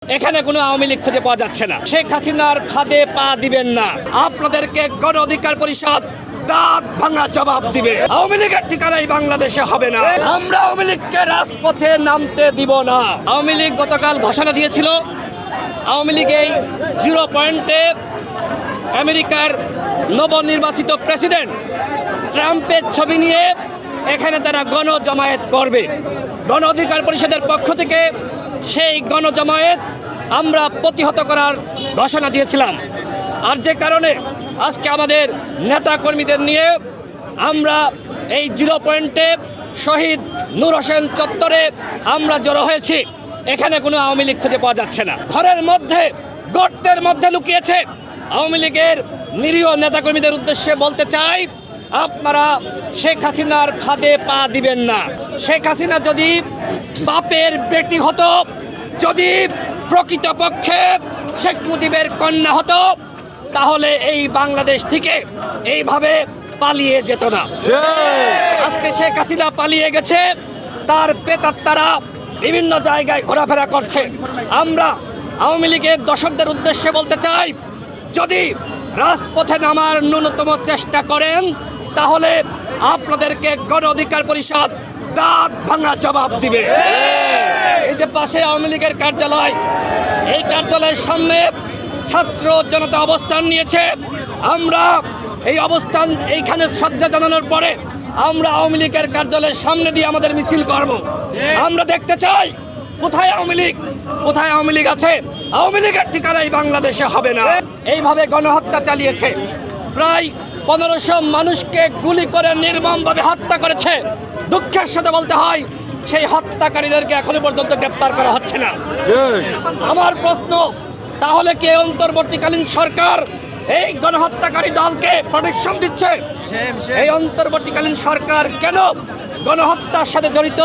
এখানে কোনো আওয়ামী লীগ খুঁজে পাওয়া যাচ্ছে না। শেখ হাসিনার ফাঁদে পা দিবেন না। আপনাদেরকে গণ অধিকার পরিষদ দাঁত ভাঙা জবাব দিবে। আওয়ামী লীগের ঠিকানাই বাংলাদেশে হবে না। আমরা আওয়ামী লীগকে রাজপথে নামতে দিব না। আওয়ামী লীগ গতকাল ঘোষণা দিয়েছিল, আওয়ামী লীগ এই 0 পয়েন্টে আমেরিকার নবনির্বাচিত প্রেসিডেন্ট ট্রাম্পের ছবি নিয়ে এখানে তারা গণজমায়েত করবে। গণ অধিকার পরিষদের পক্ষ থেকে সেই গণজমায়েত আমরা প্রতিহত করার ঘোষণা দিয়েছিলাম। আর যে কারণে আজকে আমাদের নেতা কর্মীদের নিয়ে আমরা এই 0 পয়েন্টে শহীদ নূর হোসেন চত্বরে আমরা জড়ো হয়েছি। এখানে কোনো আওয়ামী লীগ খুঁজে পাওয়া যাচ্ছে না। ঘরের মধ্যে গর্তের মধ্যে লুকিয়েছে। আওয়ামী লীগের নিরীহ নেতাকর্মীদের উদ্দেশ্যে বলতে চাই, আপনারা শেখ হাসিনার ফাঁদে পা দিবেন না। শেখ হাসিনা যদি বাপের বেটি হতো, যদি প্রকৃতপক্ষে শেখ মুজিবের কন্যা হতো, তাহলে এই বাংলাদেশ থেকে এইভাবে পালিয়ে যেত না। আজকে শেখ হাসিনা পালিয়ে গেছে, তার প্রেতাত্মারা বিভিন্ন জায়গায় ঘোরাফেরা করছে। আমরা আওয়ামী লীগের দর্শকদের উদ্দেশ্যে বলতে চাই, যদি রাজপথে নামার ন্যূনতম চেষ্টা করেন, তাহলে আপনাদেরকে গণ অধিকার পরিষদ দাঁত ভাঙা জবাব দিবে। এই যে পাশে আওয়ামী লীগের কার্যালয়, এই কার্যালয়ের সামনে ছাত্র জনতা অবস্থান নিয়েছে। আমরা এই অবস্থান এইখানে শ্রদ্ধা জানানোর পরে আমরা আওয়ামী লীগের কার্যালয়ের সামনে দিয়ে আমাদের মিছিল করব। আমরা দেখতে চাই কোথায় আওয়ামী লীগ, কোথায় আওয়ামী লীগ আছে। আওয়ামী লীগের ঠিকানাই বাংলাদেশে হবে না। এইভাবে গণহত্যা চালিয়েছে, প্রায় 1500 মানুষকে গুলি করে নির্মমভাবে হত্যা করেছে। দুঃখের সাথে বলতে হয়, সেই হত্যাকারীদেরকে এখনো পর্যন্ত গ্রেপ্তার করা হচ্ছে না। আমার প্রশ্ন, তাহলে কি অন্তর্বর্তীকালীন সরকার এই গণহত্যাকারী দলকে প্রোটেকশন দিচ্ছে? এই অন্তর্বর্তীকালীন সরকার কেন গণহত্যার সাথে জড়িত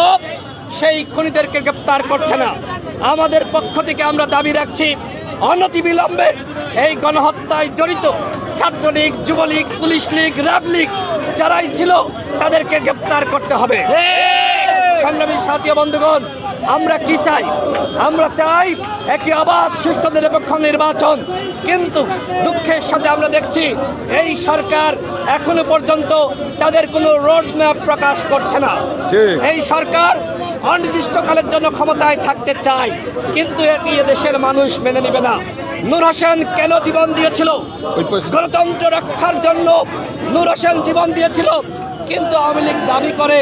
সেই খুনিদেরকে গ্রেপ্তার করছে না? আমাদের পক্ষ থেকে আমরা দাবি রাখছি, অনতিবিলম্বে এই গণহত্যায় জড়িত ছাত্রলীগ, যুবলীগ, পুলিশ লীগ, র্যাব লীগ যারাই ছিল তাদেরকে গ্রেপ্তার করতে হবে। সংগ্রামী সাথী বন্ধুগণ, আমরা কি চাই? আমরা চাই একটি অবাধ, সুষ্ঠু, নিরপেক্ষ নির্বাচন। কিন্তু দুঃখের সাথে আমরা দেখছি এই সরকার এখনো পর্যন্ত তাদের কোনো রোড ম্যাপ প্রকাশ করছে না। এই সরকার অনির্দিষ্টকালের জন্য ক্ষমতায় থাকতে চায়, কিন্তু এটি দেশের মানুষ মেনে নেবে না। নূর হোসেন কেন জীবন দিয়েছিল? গণতন্ত্র রক্ষার জন্য নূর হোসেন জীবন দিয়েছিল। কিন্তু আওয়ামী লীগ দাবি করে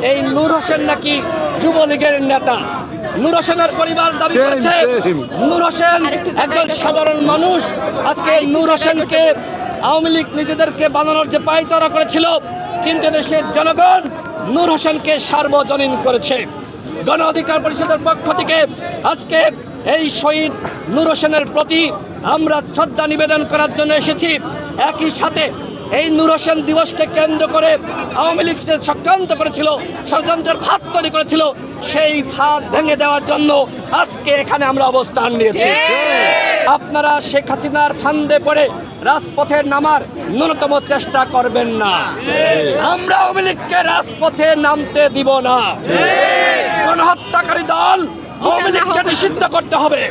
এই নূর হোসেন নাকি যুবলীগের নেতা। নূর হোসেনের পরিবার দাবি করেছে নূর হোসেন একজন সাধারণ মানুষ। আজকে নূর হোসেনকে আওয়ামী লীগ নিজেদেরকে বানানোর যে পায়তারা করেছিল, কিন্তু দেশের জনগণ নূর হোসেনকে সার্বজনীন করেছে। গণ অধিকার পরিষদের পক্ষ থেকে আজকে এই শহীদ নূর হোসেনের প্রতি আমরা শ্রদ্ধা নিবেদন করার জন্য এসেছি। একই সাথে এই নূর হোসেন দিবসকে কেন্দ্র করে আওয়ামী লীগ যে চক্রান্ত করেছিল, ষড়যন্ত্রের ফাঁদ তৈরি করেছিল, সেই ফাঁদ ভেঙে দেওয়ার জন্য আজকে এখানে আমরা অবস্থান নিয়েছি। আপনারা শেখ হাসিনার ফান্দে পড়ে রাজপথে নামার ন্যূনতম চেষ্টা করবেন না। আমরা আওয়ামী লীগকে রাজপথে নামতে দিব না। গণহত্যাকারী দল আওয়ামী লীগকে নিষিদ্ধ করতে হবে।